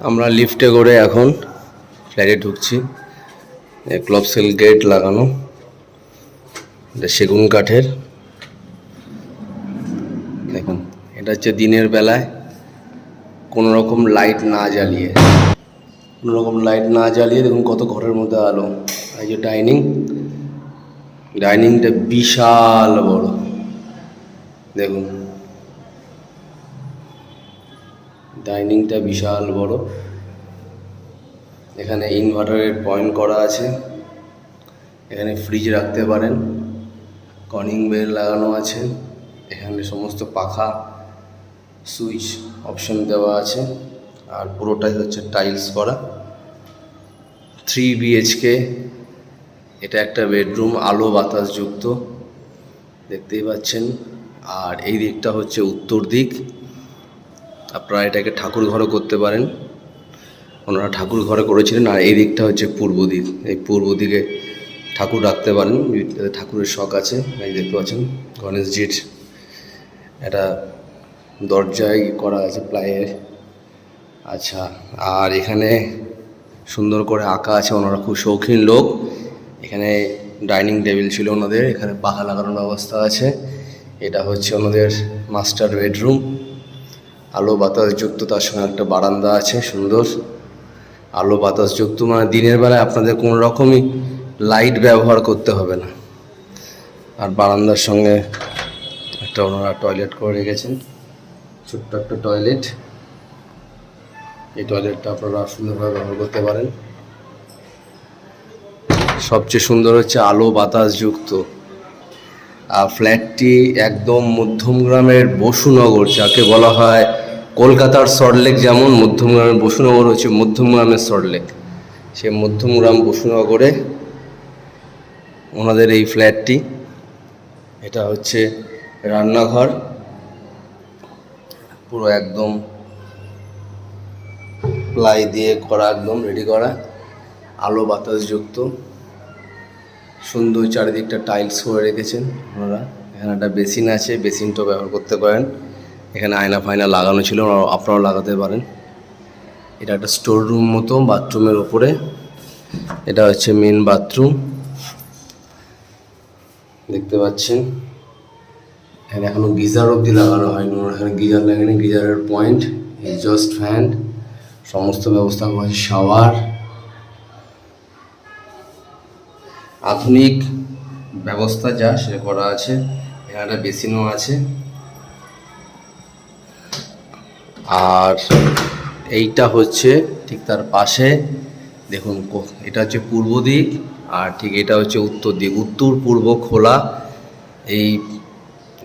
আমরা লিফটে করে এখন ফ্ল্যাটে ঢুকছি। ক্লবসেল গেট লাগানো, এটা সেগুন কাঠের। দেখুন, এটা হচ্ছে দিনের বেলায় কোনো রকম লাইট না জ্বালিয়ে দেখুন কত ঘরের মধ্যে আলো। এই যে ডাইনিংটা বিশাল বড়, দেখুন ডাইনিংটা বিশাল বড়। এখানে ইনভার্টারের পয়েন্ট করা আছে, এখানে ফ্রিজ রাখতে পারেন, কলিং বেল লাগানো আছে, এখানে সমস্ত পাখা সুইচ অপশন দেওয়া আছে। আর পুরোটাই হচ্ছে টাইলস করা। 3 BHK, এটা একটা বেডরুম, আলো বাতাস যুক্ত, দেখতেই পাচ্ছেন। আর এই দিকটা হচ্ছে উত্তর দিক, আপনারা এটাকে ঠাকুর ঘরও করতে পারেন, ওনারা ঠাকুর ঘরে করেছিলেন। আর এই দিকটা হচ্ছে পূর্ব দিক, এই পূর্ব দিকে ঠাকুর রাখতে পারেন, ঠাকুরের শখ আছে। এই দেখতে পাচ্ছেন গণেশজির একটা দরজায় করা আছে প্লাইয়ের। আচ্ছা, আর এখানে সুন্দর করে আঁকা আছে, ওনারা খুব শৌখিন লোক। এখানে ডাইনিং টেবিল ছিল ওনাদের, এখানে পাখা লাগানোর ব্যবস্থা আছে। এটা হচ্ছে ওনাদের মাস্টার বেডরুম, আলো বাতাস যুক্ত, তার সঙ্গে একটা বারান্দা আছে সুন্দর আলো বাতাস যুক্ত। মানে দিনের বেলায় আপনাদের কোনো রকমই লাইট ব্যবহার করতে হবে না। আর বারান্দার সঙ্গে একটা ওনারা টয়লেট করে রেখেছেন, ছোট্ট একটা টয়লেট। এই টয়লেটটা আপনারা সুন্দরভাবে ব্যবহার করতে পারেন। সবচেয়ে সুন্দর হচ্ছে আলো বাতাস যুক্ত। আর ফ্ল্যাটটি একদম মধ্যমগ্রামের বসুনগর, যাকে বলা হয় কলকাতার সল্টলেক, যেমন মধ্যমগ্রামের বসুনগর হচ্ছে মধ্যমগ্রামের সল্টলেক। সে মধ্যমগ্রাম বসুনগরে ওনাদের এই ফ্ল্যাটটি। এটা হচ্ছে রান্নাঘর, পুরো একদম প্লাই দিয়ে করা, একদম রেডি করা, আলো বাতাস যুক্ত, সুন্দর চারিদিকটা টাইলস করে রেখেছেন ওনারা। এখানে একটা বেসিন আছে, বেসিনটাও ব্যবহার করতে পারেন। এখানে আয়না ফায়না লাগানো ছিল, আপনারাও লাগাতে পারেন। এটা একটা স্টোর রুম মতো, বাথরুমের ওপরে। এটা হচ্ছে মেন বাথরুম, দেখতে পাচ্ছেন। এখানে এখনো গিজার অবধি লাগানো হয়নি, এখানে গিজার লাগেনি। গিজারের পয়েন্ট, এক্সস্ট ফ্যান, সমস্ত ব্যবস্থা করা, শাওয়ার, আধুনিক ব্যবস্থা যা সে করা আছে। এখানে একটা বেসিনও আছে। আর এইটা হচ্ছে ঠিক তার পাশে, দেখুন এটা হচ্ছে পূর্ব দিক, আর ঠিক এটা হচ্ছে উত্তর দিক। উত্তর পূর্ব খোলা এই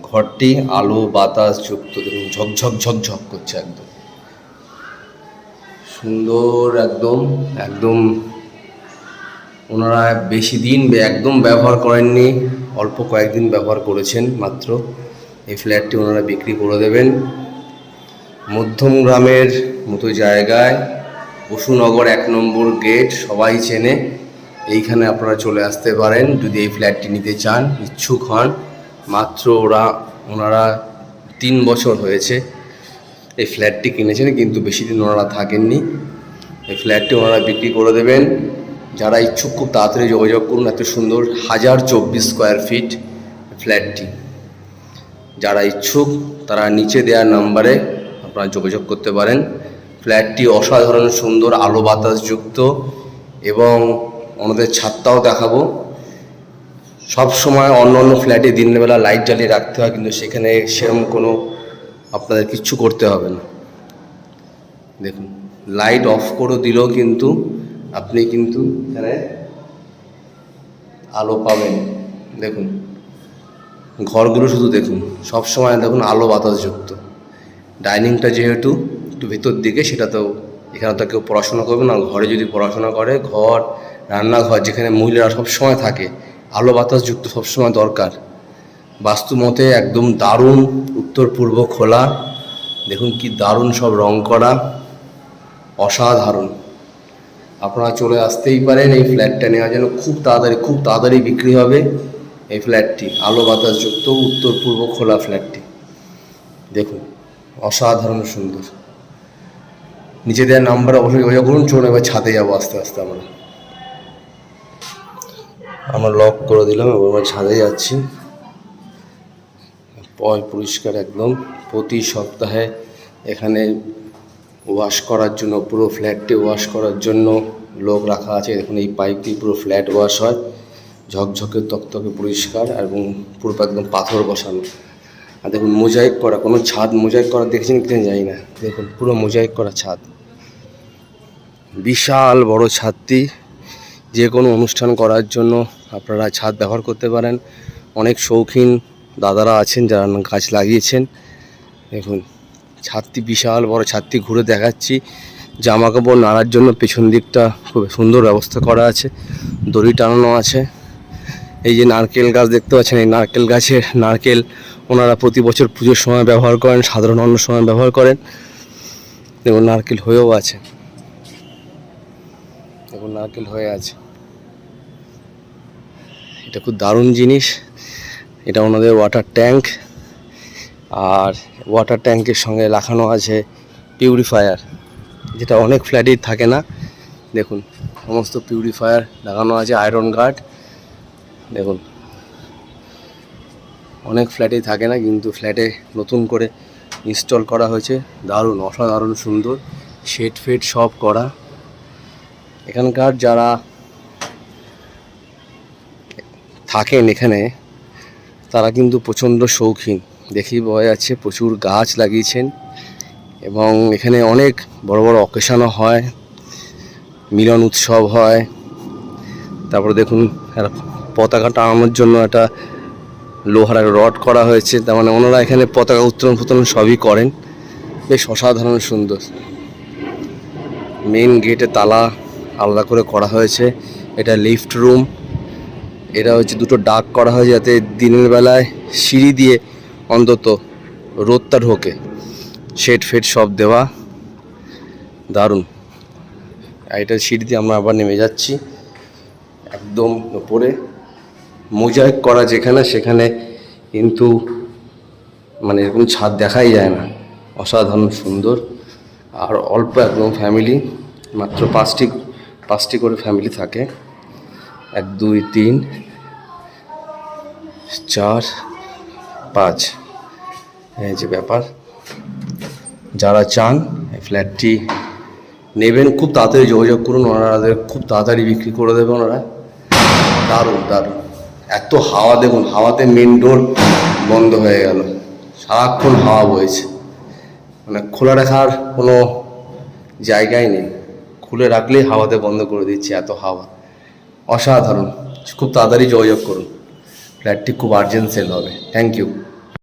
ঘরটি, আলো বাতাস যুক্ত, দেখুন ঝকঝক ঝকঝক করছে, একদম সুন্দর। একদম ওনারা বেশি দিন একদম ব্যবহার করেননি, অল্প কয়েকদিন ব্যবহার করেছেন মাত্র। এই ফ্ল্যাটটি ওনারা বিক্রি করে দেবেন। মধ্যমগ্রামের মতো জায়গায়, বসুনগর 1 নম্বর গেট, সবাই চেনে। এইখানে আপনারা চলে আসতে পারেন যদি এই ফ্ল্যাটটি নিতে চান, ইচ্ছুক হন। মাত্র ওনারা 3 বছর হয়েছে এই ফ্ল্যাটটি কিনেছেন, কিন্তু বেশি দিন ওনারা থাকেননি। এই ফ্ল্যাটটি ওনারা বিক্রি করে দেবেন। যারা ইচ্ছুক খুব তাড়াতাড়ি যোগাযোগ করুন। এত সুন্দর 1024 স্কোয়ার ফিট ফ্ল্যাটটি। যারা ইচ্ছুক তারা নিচে দেওয়া নাম্বারে আপনারা যোগাযোগ করতে পারেন। ফ্ল্যাটটি অসাধারণ সুন্দর, আলো বাতাস যুক্ত, এবং ওনাদের ছাদটাও দেখাবো। সব সময় অন্য ফ্ল্যাটে দিনের বেলা লাইট জ্বালিয়ে রাখতে হয়, কিন্তু সেখানে সেরকম কোনো আপনাদের কিচ্ছু করতে হবে না। দেখুন, লাইট অফ করে দিলেও কিন্তু আপনি কিন্তু এখানে আলো পাবেন। দেখুন ঘরগুলো শুধু দেখুন, সব সময় দেখুন আলো বাতাস যুক্ত। ডাইনিংটা যেহেতু একটু ভেতর দিকে, সেটা তো এখানে তো কেউ পড়াশোনা করবে না। ঘরে যদি পড়াশোনা করে, ঘর, রান্নাঘর, যেখানে মহিলারা সবসময় থাকে, আলো বাতাস যুক্ত সবসময় দরকার। বাস্তু মতে একদম দারুণ, উত্তর পূর্ব খোলা, দেখুন কি দারুণ সব রং করা, অসাধারণ। আপনারা চলে আসতেই পারেন এই ফ্ল্যাটটা নেওয়ার জন্য। খুব তাড়াতাড়ি বিক্রি হবে এই ফ্ল্যাটটি, আলো বাতাস যুক্ত, উত্তর পূর্ব খোলা ফ্ল্যাটটি। দেখুন অসাধারণ সুন্দর। নিচে দেওয়ার নাম্বার অবশ্যই যোগাযোগ করুন। চলুন এবার ছাদে যাবো আস্তে আস্তে। আমরা লক করে দিলাম, এবার ছাদে যাচ্ছি। পরিষ্কার একদম। প্রতি সপ্তাহে এখানে ওয়াশ করার জন্য, পুরো ফ্ল্যাটটি ওয়াশ করার জন্য লোক রাখা আছে। দেখুন এই পাইপ দিয়ে পুরো ফ্ল্যাট ওয়াশ হয়, ঝকঝকে তকতকে পরিষ্কার এবং পুরো একদম পাথর বসানো। আর দেখুন মোজাইক করা, কোনো ছাদ মোজাইক করা দেখেছেন কিনা জানি না, দেখুন পুরো মোজাইক করা ছাদ। বিশাল বড় ছাদটি, যে কোনো অনুষ্ঠান করার জন্য আপনারা ছাদ ব্যবহার করতে পারেন। অনেক শৌখিন দাদারা আছেন যারা গাছ লাগিয়েছেন। দেখুন ছাদটি বিশাল বড়, ছাদটি ঘুরে দেখাচ্ছি। জামা কাপড় নাড়ার জন্য পেছন দিকটা খুব সুন্দর ব্যবস্থা করা আছে, দড়ি টানানো আছে। এই যে নারকেল গাছ দেখতে পাচ্ছেন, এই নারকেল গাছের নারকেল ওনারা প্রতি বছর পুজোর সময় ব্যবহার করেন, সাধারণ অন্য সময় ব্যবহার করেন। দেখুন নারকেল হয়েও আছে, দেখুন নারকেল হয়ে আছে। এটা খুব দারুণ জিনিস। এটা ওনাদের ওয়াটার ট্যাঙ্ক, আর ওয়াটার ট্যাঙ্কের সঙ্গে লাগানো আছে পিউরিফায়ার, যেটা অনেক ফ্ল্যাটেই থাকে না। দেখুন সমস্ত পিউরিফায়ার লাগানো আছে, আয়রন গার্ড। দেখুন অনেক ফ্ল্যাটেই থাকে না, কিন্তু ফ্ল্যাটে নতুন করে ইনস্টল করা হয়েছে। দারুণ, অসাধারণ সুন্দর, শেড ফেড সব করা। এখানকার যারা থাকেন এখানে তারা কিন্তু প্রচণ্ড শৌখিন, দেখেই বোঝা যাচ্ছে। প্রচুর গাছ লাগিয়েছেন এবং এখানে অনেক বড় বড় অকেশনও হয়, মিলন উৎসব হয়। তারপরে দেখুন পতাকা টাঙানোর জন্য একটা লোহার রড করা হয়েছে, তার মানে ওনারা এখানে পতাকা উত্তোলন ফুত্তোলন সবই করেন। বেশ অসাধারণ সুন্দর। মেন গেটে তালা আলাদা করে করা হয়েছে। এটা লিফট রুম। এটা হচ্ছে দুটো ডাক করা হয় যাতে দিনের বেলায় সিঁড়ি দিয়ে অন্তত রোদটা ঢোকে। শেড ফেড সব দেওয়া, দারুণ। এটা সিঁড়ি দিয়ে আমরা আবার নেমে যাচ্ছি একদম উপরে। মোজাইক করা যেখানে সেখানে কিন্তু মানে এরকম ছাদ দেখাই যায় না, অসাধারণ সুন্দর। আর অল্প একদম ফ্যামিলি, মাত্র পাঁচটি করে ফ্যামিলি থাকে। 1 2 3 4 5, এই যে ব্যাপার। যারা চান এই ফ্ল্যাটটি নেবেন খুব তাড়াতাড়ি যোগাযোগ করুন, ওনাদের খুব তাড়াতাড়ি বিক্রি করে দেবে ওনারা। দারুণ দারুণ। এত হাওয়া, দেখুন হাওয়াতে মেন ডোর বন্ধ হয়ে গেল, সারাক্ষণ হাওয়া বইছে, মানে খোলা রাখার কোনো জায়গাই নেই। খুলে রাখলেই হাওয়াতে বন্ধ করে দিচ্ছে, এত হাওয়া। অসাধারণ। খুব তাড়াতাড়ি যোগাযোগ করুন, ফ্ল্যাটটি খুব আর্জেন্ট সেল হবে। Thank you.